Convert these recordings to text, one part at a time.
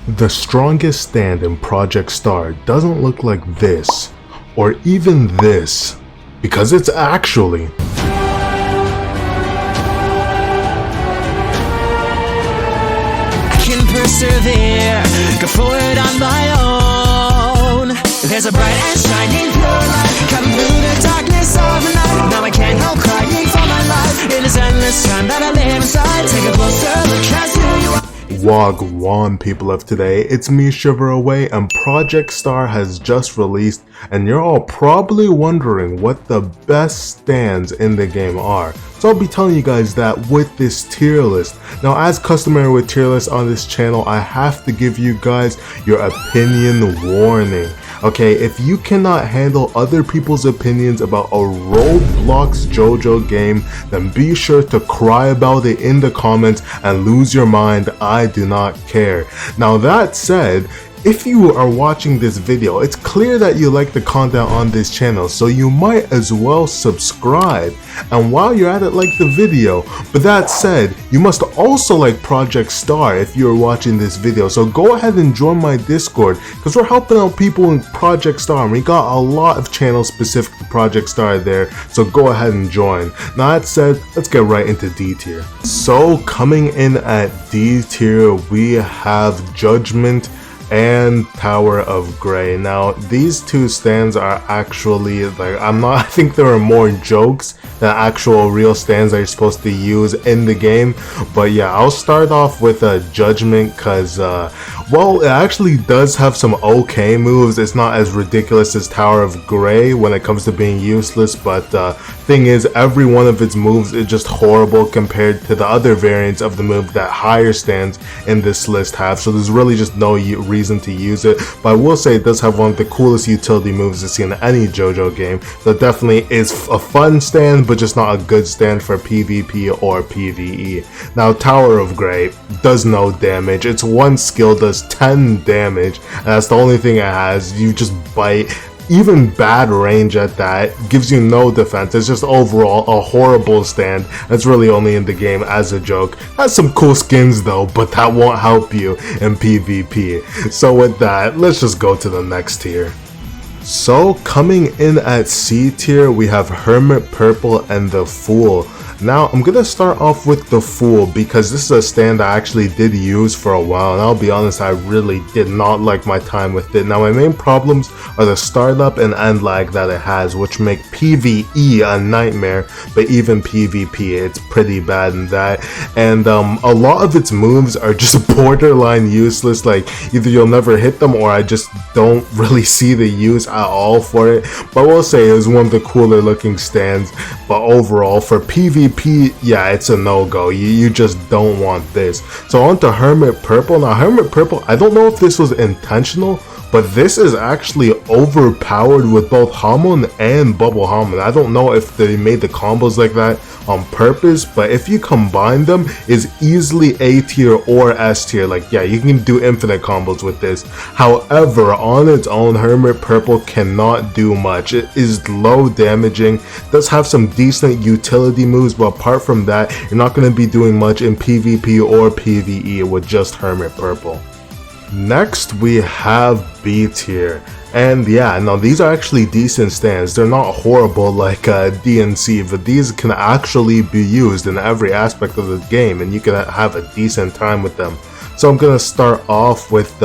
The strongest stand in Project Star doesn't look like this, or even this, because it's actually I can persevere, go forward on my own. There's a bright and shining pure light coming through the darkness of the night. Now I can't help crying for my life in this endless time that I live inside. Take a closer look as who you are. Wagwan, people of today, it's me, Shiver Away, and Project Star has just released, and you're all probably wondering what the best stands in the game are. So I'll be telling you guys that with this tier list. Now, as customary with tier lists on this channel, I have to give you guys your opinion warning. Okay, if you cannot handle other people's opinions about a Roblox JoJo game, then be sure to cry about it in the comments and lose your mind. I do not care. Now that said, if you are watching this video, it's clear that you like the content on this channel, so you might as well subscribe. And while you're at it, like the video. But that said, you must also like Project Star if you're watching this video. So go ahead and join my Discord, because we're helping out people in Project Star, and we got a lot of channels specific to Project Star there. So go ahead and join. Now that said, let's get right into D tier. So coming in at D tier, we have Judgment and Tower of Grey. Now these two stands are actually like, I think there are more jokes than actual real stands that you're supposed to use in the game. But yeah, I'll start off with a Judgment because well, it actually does have some okay moves. It's not as ridiculous as Tower of Grey when it comes to being useless, but thing is, every one of its moves is just horrible compared to the other variants of the move that higher stands in this list have, so there's really just no reason to use it. But I will say it does have one of the coolest utility moves to see in any JoJo game, so it definitely is a fun stand, but just not a good stand for PvP or PvE. Now Tower of Grey does no damage. Its one skill does 10 damage, and that's the only thing it has. You just bite. Even bad range at that, gives you no defense. It's just overall a horrible stand. That's really only in the game as a joke. Has some cool skins though, but that won't help you in PvP. So with that, let's just go to the next tier. So coming in at C tier, we have Hermit Purple and the Fool. Now I'm gonna start off with the Fool because this is a stand I actually did use for a while, and I'll be honest, I really did not like my time with it. Now my main problems are the startup and end lag that it has, which make PvE a nightmare, but even PvP it's pretty bad in that. And a lot of its moves are just borderline useless. Like either you'll never hit them, or I just don't really see the use at all for it. But I will say it was one of the cooler looking stands, but overall for PvP, yeah, it's a no-go. You just don't want this. So on to Hermit Purple. Now Hermit Purple, I don't know if this was intentional, but this is actually overpowered with both Hamon and Bubble Hamon. I don't know if they made the combos like that on purpose, but if you combine them, it's easily A tier or S tier. Like, yeah, you can do infinite combos with this. However, on its own, Hermit Purple cannot do much. It is low damaging, does have some decent utility moves, but apart from that, you're not going to be doing much in PvP or PvE with just Hermit Purple. Next, we have B tier. And yeah, now these are actually decent stands. They're not horrible like DNC, but these can actually be used in every aspect of the game, and you can have a decent time with them. So I'm gonna start off with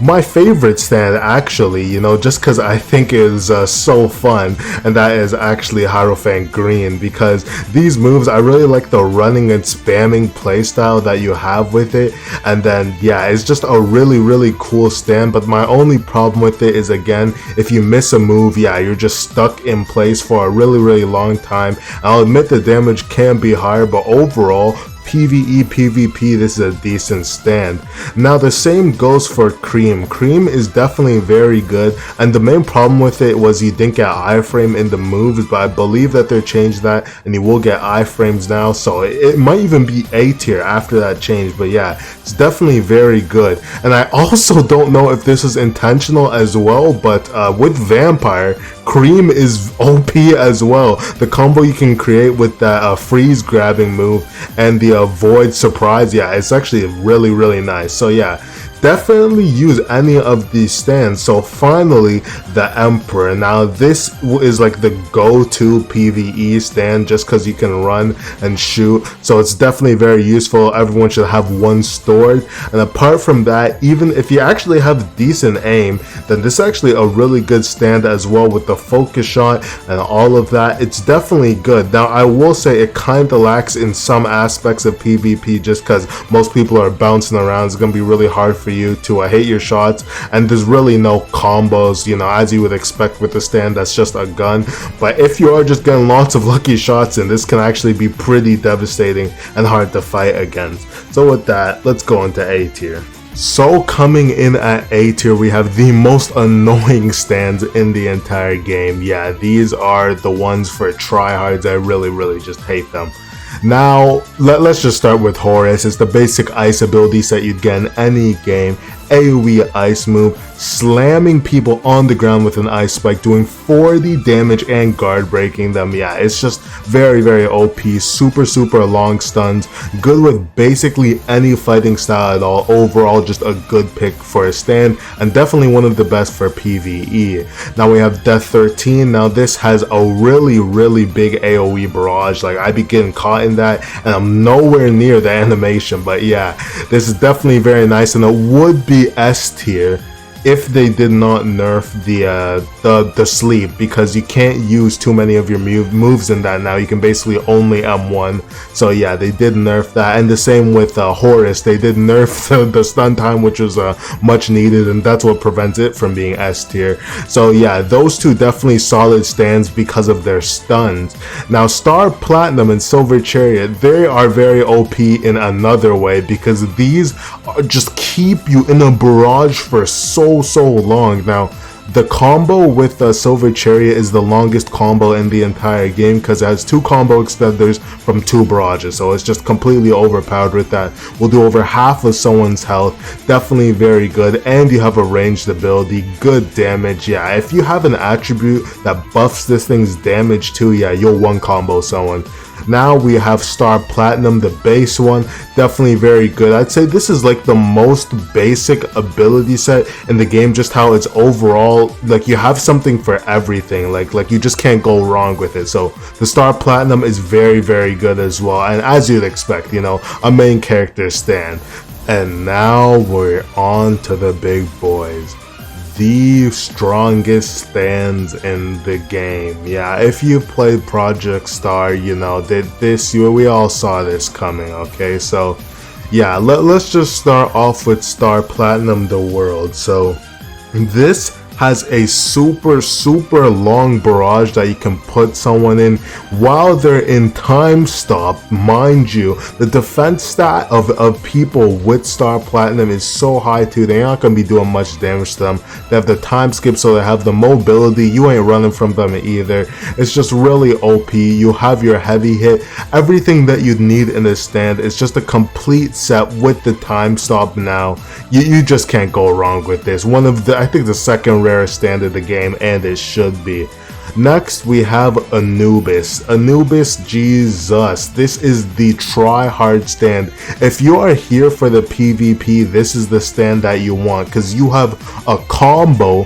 my favorite stand, actually, you know, just because I think it is so fun, and that is actually Hierophant Green, because these moves, I really like the running and spamming playstyle that you have with it. And then yeah, it's just a really cool stand, but my only problem with it is, again, if you miss a move, yeah, you're just stuck in place for a really long time. I'll admit the damage can be higher, but overall PvE, PvP, this is a decent stand. Now the same goes for Cream. Cream is definitely very good, and the main problem with it was you didn't get iframe in the moves, but I believe that they changed that and you will get iframes now, so it might even be A tier after that change. But yeah, it's definitely very good. And I also don't know if this was intentional as well, but with Vampire, Cream is OP as well. The combo you can create with that freeze grabbing move and the void surprise, yeah, it's actually really nice. So yeah, definitely use any of these stands. So finally, the Emperor. Now this is like the go-to PvE stand just because you can run and shoot, so it's definitely very useful. Everyone should have one stored. And apart from that, even if you actually have decent aim, then this is actually a really good stand as well with the focus shot and all of that. It's definitely good. Now I will say it kind of lacks in some aspects of PvP just because most people are bouncing around. It's going to be really hard for you to hit your shots, and there's really no combos, you know, as you would expect with the stand that's just a gun. But if you are just getting lots of lucky shots in, this can actually be pretty devastating and hard to fight against. So with that, let's go into A tier. So coming in at A tier, we have the most annoying stands in the entire game. Yeah, these are the ones for tryhards. I really just hate them. Now, let's just start with Horus. It's the basic ice ability set you'd get in any game. AoE ice move, slamming people on the ground with an ice spike, doing 40 damage and guard breaking them. Yeah, it's just very OP, super long stuns, good with basically any fighting style at all. Overall, just a good pick for a stand, and definitely one of the best for PvE. Now we have Death 13. Now this has a really big AoE barrage. Like, I be getting caught in that, and I'm nowhere near the animation, but yeah, this is definitely very nice, and it would be S tier if they did not nerf the sleep, because you can't use too many of your moves in that now. You can basically only M1. So yeah, they did nerf that. And the same with Horus, they did nerf the stun time, which was much needed, and that's what prevents it from being S tier. So yeah, those two definitely solid stands because of their stuns. Now Star Platinum and Silver Chariot, they are very OP in another way, because these just keep you in a barrage for so long. Now the combo with Silver Chariot is the longest combo in the entire game because it has 2 combo extenders from 2 barrages, so it's just completely overpowered with that. Will do over half of someone's health. Definitely very good, and you have a ranged ability, good damage. Yeah, if you have an attribute that buffs this thing's damage too, yeah, you'll one combo someone. Now we have Star Platinum, the base one, definitely very good. I'd say this is like the most basic ability set in the game, just how it's overall, like, you have something for everything, like you just can't go wrong with it. So the Star Platinum is very good as well, and as you'd expect, you know, a main character stand. And now we're on to the big boys, the strongest stands in the game. Yeah, if you played Project Star, you know that we all saw this coming. Okay, so yeah, let's just start off with Star Platinum, the world. So this has a super long barrage that you can put someone in while they're in time stop. Mind you, the defense stat of people with Star Platinum is so high too, they're not going to be doing much damage to them. They have the time skip, so they have the mobility, you ain't running from them either. It's just really OP. You have your heavy hit, everything that you'd need in this stand. It's just a complete set with the time stop. Now you just can't go wrong with this. One of the, I think the second rarest stand in the game, and it should be. Next we have Anubis. Anubis, Jesus, this is the try hard stand. If you are here for the PvP, this is the stand that you want, because you have a combo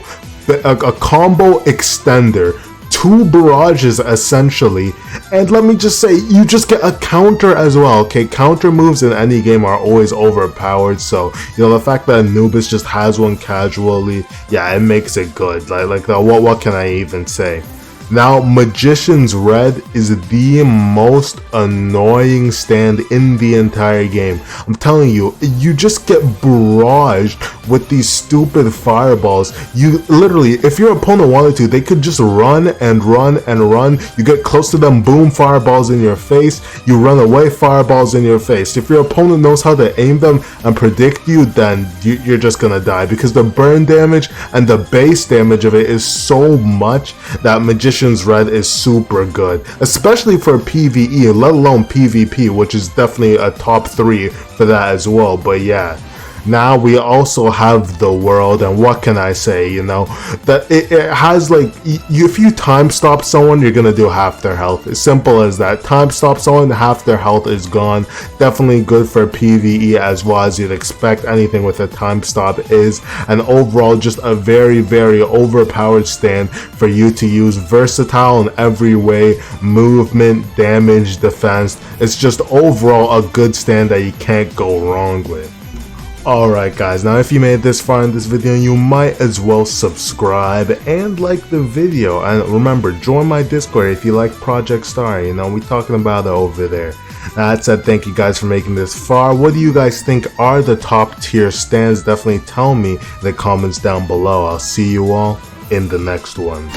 extender, 2 barrages essentially, and let me just say, you just get a counter as well. Okay, counter moves in any game are always overpowered, so you know, the fact that Anubis just has one casually, yeah, it makes it good. Like what can I even say? Now, Magician's Red is the most annoying stand in the entire game. I'm telling you, you just get barraged with these stupid fireballs. You literally, if your opponent wanted to, they could just run. You get close to them, boom, fireballs in your face. You run away, fireballs in your face. If your opponent knows how to aim them and predict you, then you're just gonna die, because the burn damage and the base damage of it is so much that Magician's Red is super good, especially for PvE, let alone PvP, which is definitely a top 3 for that as well. But yeah, Now we also have the world, and what can I say, you know, that it has like, if you time stop someone, you're gonna do half their health. As simple as that. Time stop someone, half their health is gone. Definitely good for PvE as well, as you'd expect anything with a time stop is. And overall, just a very, very overpowered stand for you to use. Versatile in every way, movement, damage, defense. It's just overall a good stand that you can't go wrong with. Alright guys, now if you made this far in this video, you might as well subscribe and like the video. And remember, join my Discord if you like Project Star, you know, we talking about it over there. That said, thank you guys for making this far. What do you guys think are the top tier stands? Definitely tell me in the comments down below. I'll see you all in the next one.